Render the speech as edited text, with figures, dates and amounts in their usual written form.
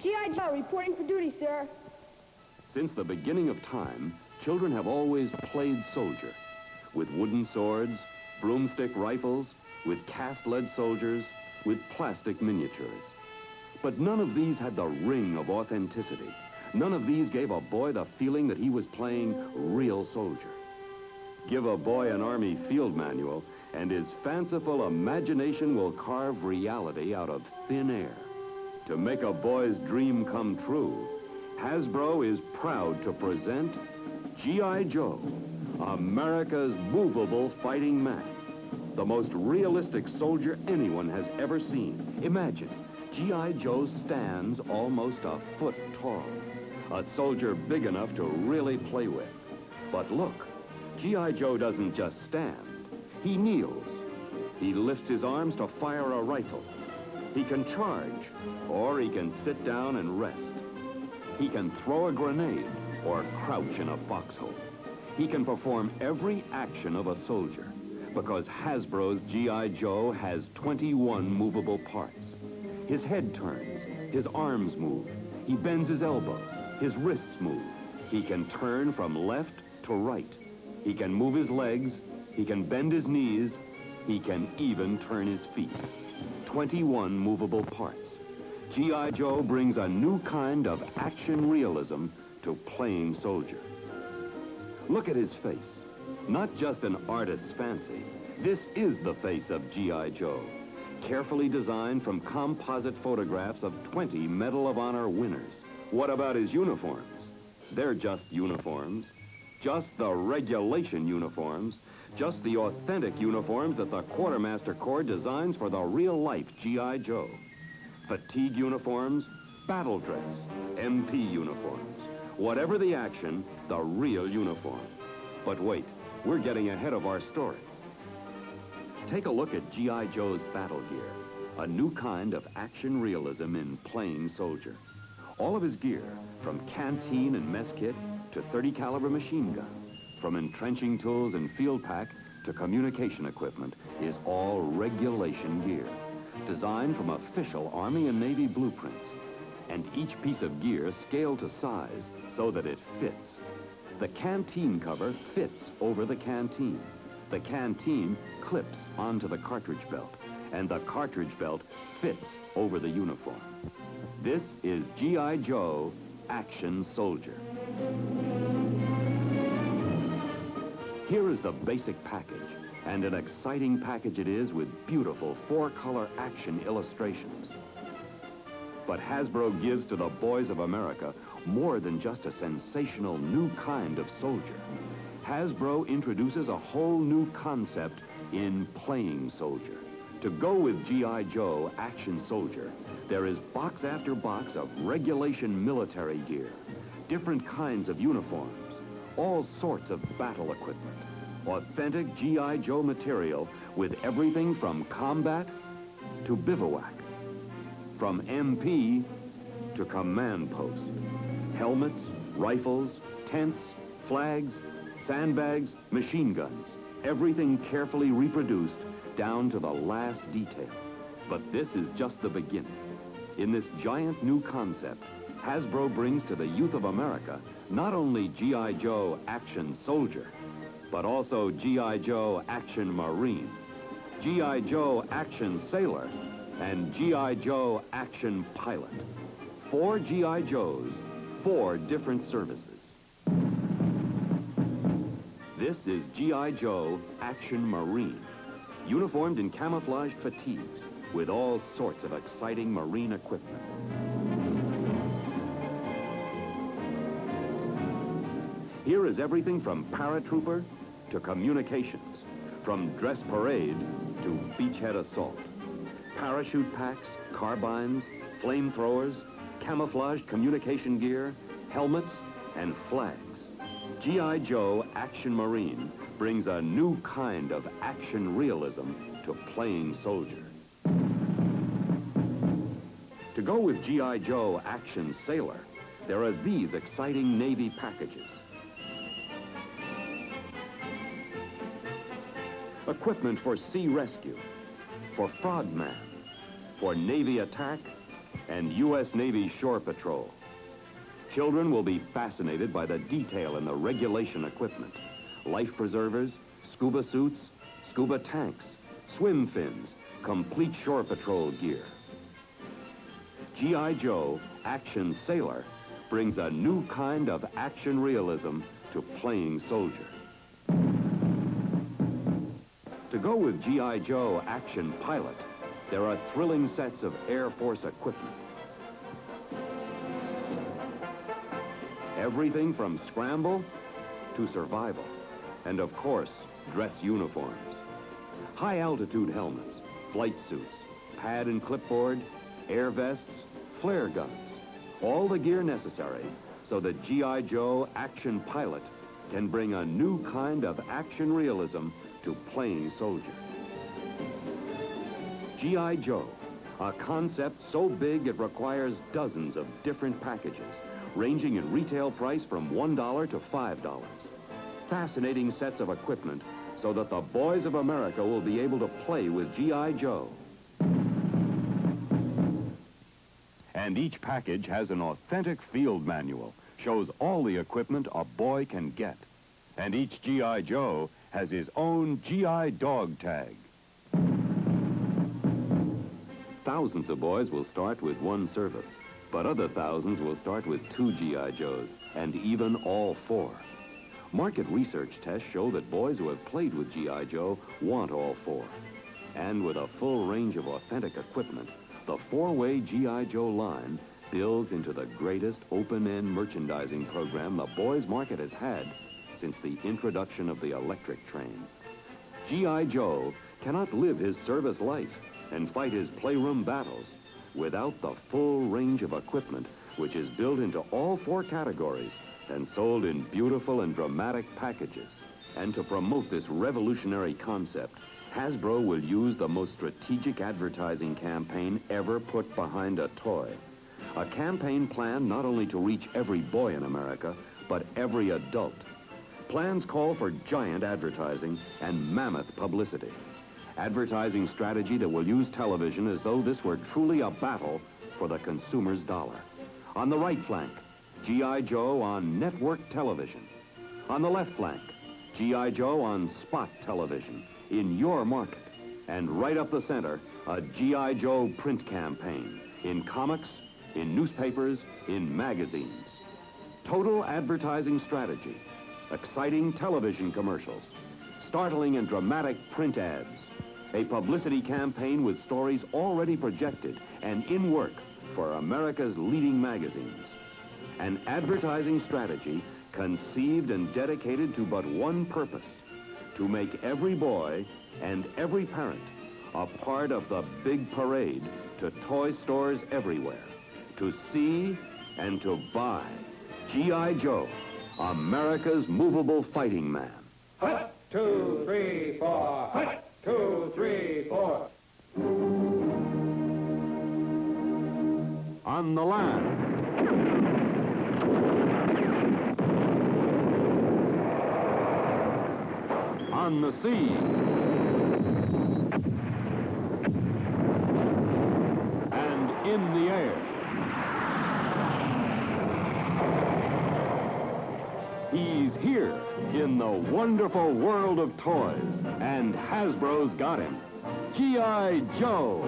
G.I. Joe, reporting for duty, sir. Since the beginning of time, children have always played soldier. With wooden swords, broomstick rifles, with cast lead soldiers, with plastic miniatures. But none of these had the ring of authenticity. None of these gave a boy the feeling that he was playing real soldier. Give a boy an Army field manual, and his fanciful imagination will carve reality out of thin air. To make a boy's dream come true, Hasbro is proud to present G.I. Joe, America's movable fighting man. The most realistic soldier anyone has ever seen. Imagine, G.I. Joe stands almost a foot tall. A soldier big enough to really play with. But look, G.I. Joe doesn't just stand. He kneels. He lifts his arms to fire a rifle. He can charge, or he can sit down and rest. He can throw a grenade or crouch in a foxhole. He can perform every action of a soldier because Hasbro's G.I. Joe has 21 movable parts. His head turns, his arms move, he bends his elbow, his wrists move. He can turn from left to right. He can move his legs, he can bend his knees, he can even turn his feet. 21 movable parts. G.I. Joe brings a new kind of action realism to playing soldier. Look at his face. Not just an artist's fancy. This is the face of G.I. Joe. Carefully designed from composite photographs of 20 Medal of Honor winners. What about his uniforms? They're just uniforms. Just the regulation uniforms. Just the authentic uniforms that the Quartermaster Corps designs for the real-life G.I. Joe. Fatigue uniforms, battle dress, MP uniforms. Whatever the action, the real uniform. But wait, we're getting ahead of our story. Take a look at G.I. Joe's battle gear, a new kind of action realism in playing soldier. All of his gear, from canteen and mess kit to .30 caliber machine gun, from entrenching tools and field pack to communication equipment, is all regulation gear, designed from official Army and Navy blueprints, and each piece of gear scaled to size so that it fits. The canteen cover fits over the canteen. The canteen clips onto the cartridge belt, and the cartridge belt fits over the uniform. This is G.I. Joe Action Soldier. Here is the basic package, and an exciting package it is with beautiful four-color action illustrations. But Hasbro gives to the boys of America more than just a sensational new kind of soldier. Hasbro introduces a whole new concept in playing soldier. To go with G.I. Joe Action Soldier, there is box after box of regulation military gear, different kinds of uniforms, all sorts of battle equipment, authentic G.I. Joe material with everything from combat to bivouac, from MP to command post, helmets, rifles, tents, flags, sandbags, machine guns, everything carefully reproduced down to the last detail. But this is just the beginning. In this giant new concept, Hasbro brings to the youth of America not only G.I. Joe Action Soldier, but also G.I. Joe Action Marine, G.I. Joe Action Sailor, and G.I. Joe Action Pilot. 4 G.I. Joes, 4 different services. This is G.I. Joe Action Marine, uniformed in camouflaged fatigues with all sorts of exciting marine equipment. Here is everything from paratrooper to communications, from dress parade to beachhead assault. Parachute packs, carbines, flamethrowers, camouflaged communication gear, helmets, and flags. G.I. Joe Action Marine brings a new kind of action realism to playing soldier. To go with G.I. Joe Action Sailor, there are these exciting Navy packages. Equipment for sea rescue, for frogman, for Navy attack, and U.S. Navy Shore Patrol. Children will be fascinated by the detail in the regulation equipment. Life preservers, scuba suits, scuba tanks, swim fins, complete shore patrol gear. G.I. Joe Action Sailor brings a new kind of action realism to playing soldier. To go with G.I. Joe Action Pilot, there are thrilling sets of Air Force equipment. Everything from scramble to survival, and of course, dress uniforms. High-altitude helmets, flight suits, pad and clipboard, air vests, flare guns, all the gear necessary so that G.I. Joe Action Pilot can bring a new kind of action realism to playing soldier. G.I. Joe, a concept so big it requires dozens of different packages, ranging in retail price from $1 to $5. Fascinating sets of equipment so that the boys of America will be able to play with G.I. Joe. And each package has an authentic field manual, shows all the equipment a boy can get. And each G.I. Joe has his own G.I. dog tag. Thousands of boys will start with one service, but other thousands will start with 2 G.I. Joes, and even all 4. Market research tests show that boys who have played with G.I. Joe want all 4. And with a full range of authentic equipment, the 4-way G.I. Joe line builds into the greatest open-end merchandising program the boys' market has had since the introduction of the electric train. G.I. Joe cannot live his service life and fight his playroom battles without the full range of equipment which is built into all 4 categories and sold in beautiful and dramatic packages. And to promote this revolutionary concept, Hasbro will use the most strategic advertising campaign ever put behind a toy. A campaign planned not only to reach every boy in America, but every adult. Plans call for giant advertising and mammoth publicity. Advertising strategy that will use television as though this were truly a battle for the consumer's dollar. On the right flank, G.I. Joe on network television. On the left flank, G.I. Joe on spot television in your market. And right up the center, a G.I. Joe print campaign in comics, in newspapers, in magazines. Total advertising strategy, exciting television commercials, startling and dramatic print ads, a publicity campaign with stories already projected and in work for America's leading magazines. An advertising strategy conceived and dedicated to but one purpose: to make every boy and every parent a part of the big parade to toy stores everywhere, to see and to buy G.I. Joe, America's movable fighting man. Hut, 2, 3, 4. Hut, 2, 3, 4. On the land. On the sea. And in the air. He's here in the wonderful world of toys, and Hasbro's got him. G.I. Joe.